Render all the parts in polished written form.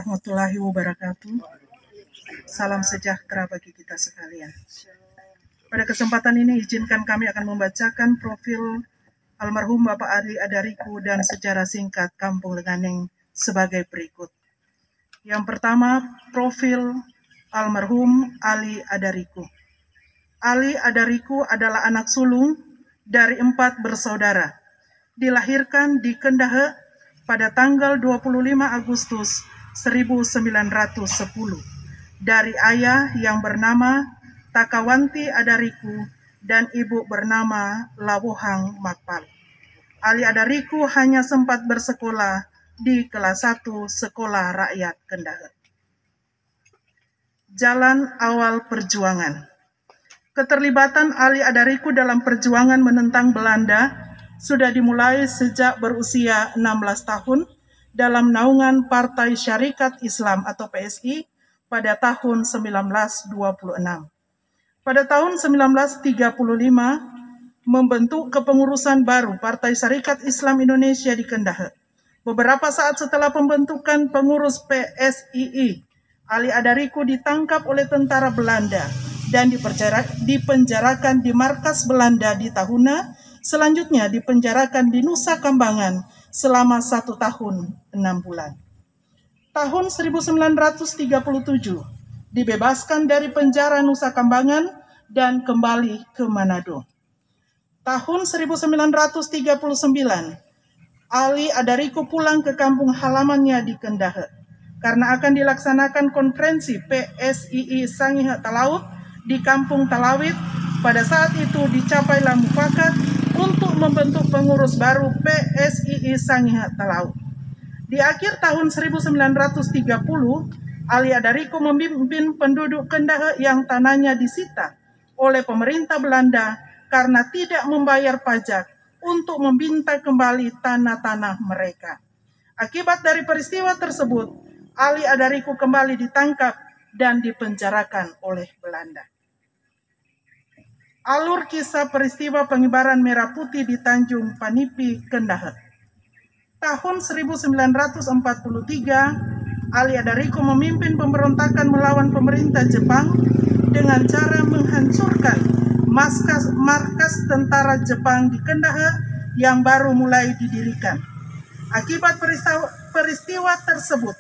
warahmatullahi wabarakatuh. Salam sejahtera bagi kita sekalian. Pada kesempatan ini izinkan kami akan membacakan profil almarhum Bapak Ali Adariku dan sejarah singkat Kampung Lenganeng sebagai berikut. Yang pertama, profil almarhum Ali Adariku. Ali Adariku adalah anak sulung dari 4 bersaudara. Dilahirkan di Kendahe pada tanggal 25 Agustus 1910 dari ayah yang bernama Takawanti Adariku dan ibu bernama Lawohang Makpal. Ali Adariku hanya sempat bersekolah di kelas 1 Sekolah Rakyat Kendahe. Jalan awal perjuangan. Keterlibatan Ali Adariku dalam perjuangan menentang Belanda sudah dimulai sejak berusia 16 tahun dalam naungan Partai Syarikat Islam atau PSI pada tahun 1926. Pada tahun 1935 membentuk kepengurusan baru Partai Syarikat Islam Indonesia di Kendahe. Beberapa saat setelah pembentukan pengurus PSII, Ali Adariku ditangkap oleh tentara Belanda dan dipenjarakan di markas Belanda di Tahuna. Selanjutnya dipenjarakan di Nusa Kambangan selama 1 tahun 6 bulan. Tahun 1937 dibebaskan dari penjara Nusa Kambangan dan kembali ke Manado. Tahun 1939 Ali Adariku pulang ke kampung halamannya di Kendahe karena akan dilaksanakan konferensi PSII Sangihe Talaut di Kampung Talawit. Pada saat itu dicapailah mufakat untuk membentuk pengurus baru PSII Sangihe Talaut. Di akhir tahun 1930, Ali Adariku memimpin penduduk Kendahe yang tanahnya disita oleh pemerintah Belanda karena tidak membayar pajak untuk meminta kembali tanah-tanah mereka. Akibat dari peristiwa tersebut, Ali Adariku kembali ditangkap dan dipenjarakan oleh Belanda. Alur kisah peristiwa pengibaran merah putih di Tanjung Panipi, Kendahe. Tahun 1943, Ali Adariku memimpin pemberontakan melawan pemerintah Jepang dengan cara menghancurkan markas tentara Jepang di Kendahe yang baru mulai didirikan. Akibat peristiwa tersebut,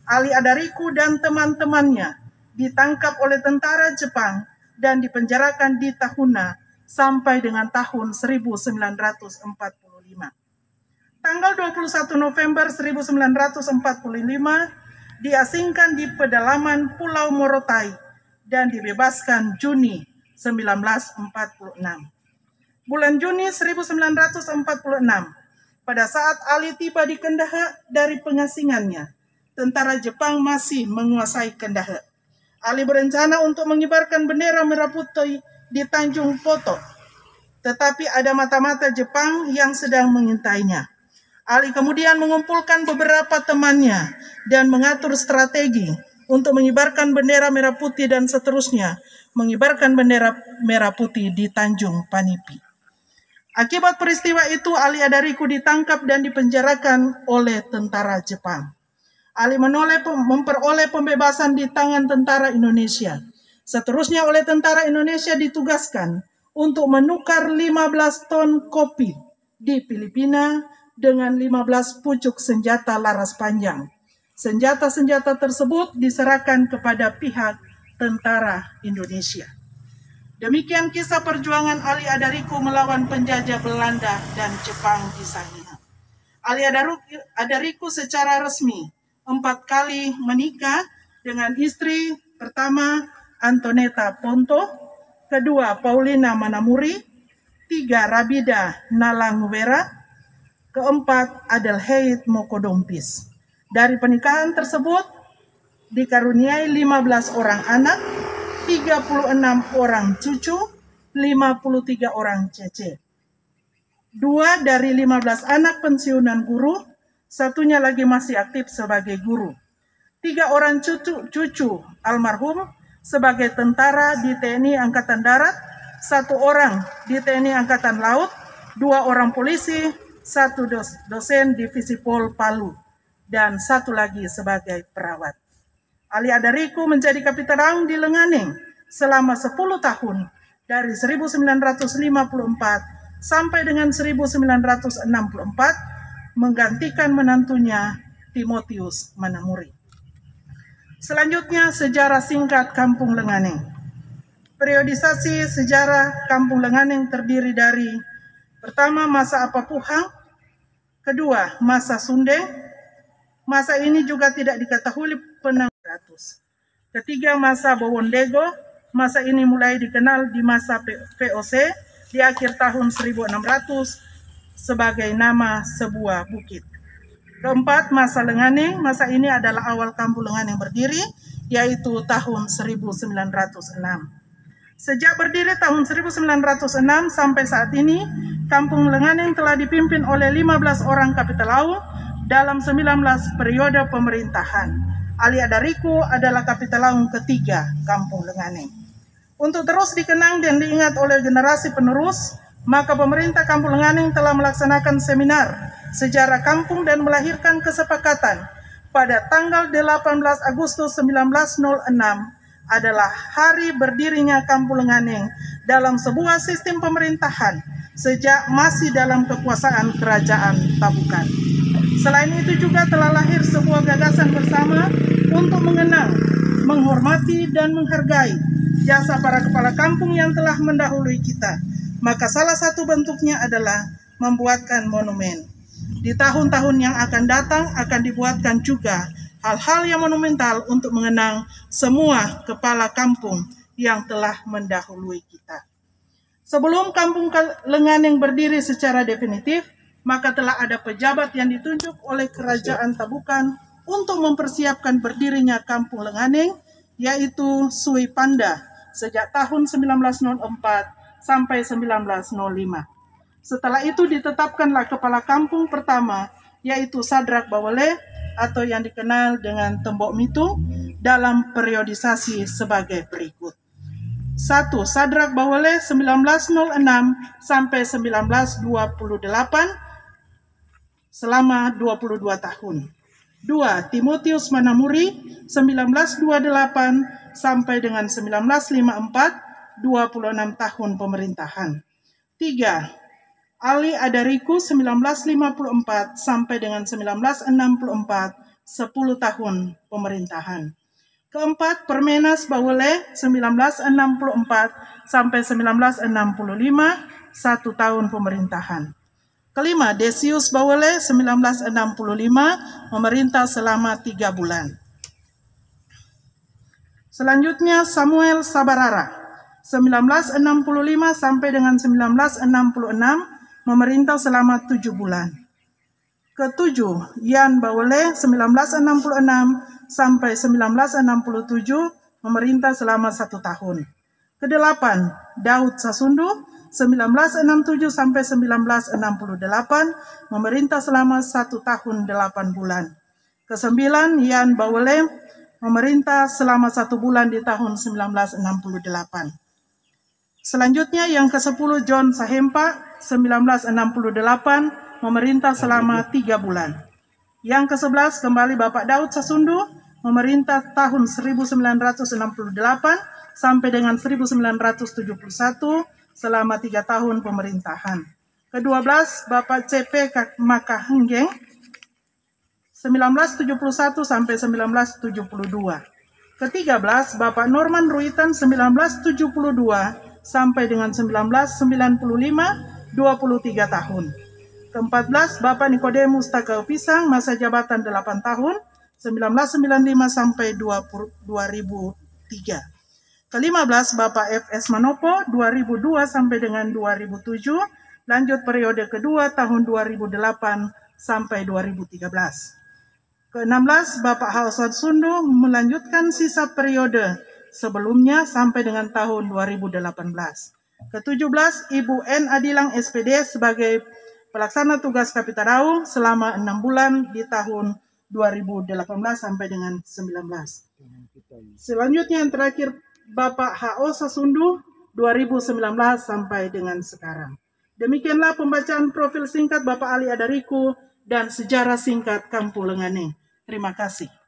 Ali Adariku dan teman-temannya ditangkap oleh tentara Jepang dan dipenjarakan di Tahuna sampai dengan tahun 1945. Tanggal 21 November 1945 diasingkan di pedalaman Pulau Morotai dan dibebaskan Juni 1946. Bulan Juni 1946, pada saat Ali tiba di Kendahe dari pengasingannya, tentara Jepang masih menguasai Kendahe. Ali berencana untuk mengibarkan bendera merah putih di Tanjung Poto, tetapi ada mata-mata Jepang yang sedang mengintainya. Ali kemudian mengumpulkan beberapa temannya dan mengatur strategi untuk mengibarkan bendera merah putih dan seterusnya mengibarkan bendera merah putih di Tanjung Panipi. Akibat peristiwa itu, Ali Adariku ditangkap dan dipenjarakan oleh tentara Jepang. Ali memperoleh pembebasan di tangan tentara Indonesia. Seterusnya oleh tentara Indonesia ditugaskan untuk menukar 15 ton kopi di Filipina dengan 15 pucuk senjata laras panjang. Senjata-senjata tersebut diserahkan kepada pihak tentara Indonesia. Demikian kisah perjuangan Ali Adariku melawan penjajah Belanda dan Jepang di Sangihe. Ali Adariku secara resmi 4 kali menikah dengan istri pertama Antoneta Ponto, kedua Paulina Manamuri, 3 Rabida Nalanguwera, keempat Adelheid Mokodompis. Dari pernikahan tersebut dikaruniai 15 orang anak, 36 orang cucu, 53 orang cece. 2 dari 15 anak pensiunan guru, satunya lagi masih aktif sebagai guru. 3 orang cucu almarhum sebagai tentara di TNI Angkatan Darat, 1 orang di TNI Angkatan Laut, 2 orang polisi, 1 dosen Divisi Pol Palu. dan satu lagi sebagai perawat. Ali Adariku menjadi Kapitaun di Lenganing selama 10 tahun dari 1954 sampai dengan 1964 menggantikan menantunya Timotius Manamuri. Selanjutnya, sejarah singkat Kampung Lenganing. Periodisasi sejarah Kampung Lenganing terdiri dari pertama, masa Apapuhang, kedua, masa Sundeng. Masa ini juga tidak diketahui penang 100. Ketiga, masa Bowondego. Masa ini mulai dikenal di masa VOC di akhir tahun 1600 sebagai nama sebuah bukit. Keempat, masa Lenganing. Masa ini adalah awal Kampung Lenganing berdiri, yaitu tahun 1906. Sejak berdiri tahun 1906 sampai saat ini, Kampung Lenganing telah dipimpin oleh 15 orang Kapitaun dalam 19 periode pemerintahan. Ali Adariku adalah Kapitaun ketiga Kampung Lenganing. Untuk terus dikenang dan diingat oleh generasi penerus, maka pemerintah Kampung Lenganing telah melaksanakan seminar sejarah kampung dan melahirkan kesepakatan pada tanggal 18 Agustus 1906 adalah hari berdirinya Kampung Lenganing dalam sebuah sistem pemerintahan sejak masih dalam kekuasaan Kerajaan Tabukan. Selain itu juga telah lahir sebuah gagasan bersama untuk mengenang, menghormati, dan menghargai jasa para kepala kampung yang telah mendahului kita. Maka salah satu bentuknya adalah membuatkan monumen. Di tahun-tahun yang akan datang akan dibuatkan juga hal-hal yang monumental untuk mengenang semua kepala kampung yang telah mendahului kita. Sebelum Kampung Lenganing berdiri secara definitif, maka telah ada pejabat yang ditunjuk oleh Kerajaan Tabukan untuk mempersiapkan berdirinya Kampung Lenganing, yaitu Sui Panda sejak tahun 1904 sampai 1905. Setelah itu ditetapkanlah kepala kampung pertama, yaitu Sadrak Bawale atau yang dikenal dengan Tembok Mitung dalam periodisasi sebagai berikut. 1. Sadrak Bawale 1906 sampai 1928 selama 22 tahun. 2. Timotius Manamuri 1928 sampai dengan 1954, 26 tahun pemerintahan. 3. Ali Adariku 1954 sampai dengan 1964, 10 tahun pemerintahan. Keempat, Permenas Bawale 1964 sampai 1965, 1 tahun pemerintahan. Kelima, Desius Bawale 1965 memerintah selama 3 bulan. Selanjutnya Samuel Sabarara 1965 sampai dengan 1966 memerintah selama 7 bulan. Ketujuh, Yan Bawale 1966 sampai 1967 memerintah selama 1 tahun. Kedelapan, Daud Sasundu 1967 sampai 1968 memerintah selama 1 tahun 8 bulan. Kesembilan, Yan Bawale memerintah selama 1 bulan di tahun 1968. Selanjutnya yang ke-10, John Sahempa 1968 memerintah selama 3 bulan. Yang ke-11 kembali Bapak Daud Sasundu memerintah tahun 1968 sampai dengan 1971 selama 3 tahun pemerintahan. Ke-12 Bapak C.P. Makahenggeng 1971 sampai 1972. Ke-13 Bapak Norman Ruitan 1972 sampai dengan 1995, 23 tahun. Ke-14 Bapak Nikodemus Tagau Pisang, masa jabatan 8 tahun, 1995 sampai 2003. Ke-15 Bapak F.S. Manopo, 2002 sampai dengan 2007, lanjut periode kedua tahun 2008 sampai 2013. Ke-16 Bapak Haoswat Sundu melanjutkan sisa periode sebelumnya sampai dengan tahun 2018. Ke-17 Ibu N. Adilang SPD sebagai pelaksana tugas Kapitaun selama 6 bulan di tahun 2018 sampai dengan 19. Selanjutnya yang terakhir Bapak H.O. Sasundu 2019 sampai dengan sekarang. Demikianlah pembacaan profil singkat Bapak Ali Adariku dan sejarah singkat Kampung Lenganing. Terima kasih.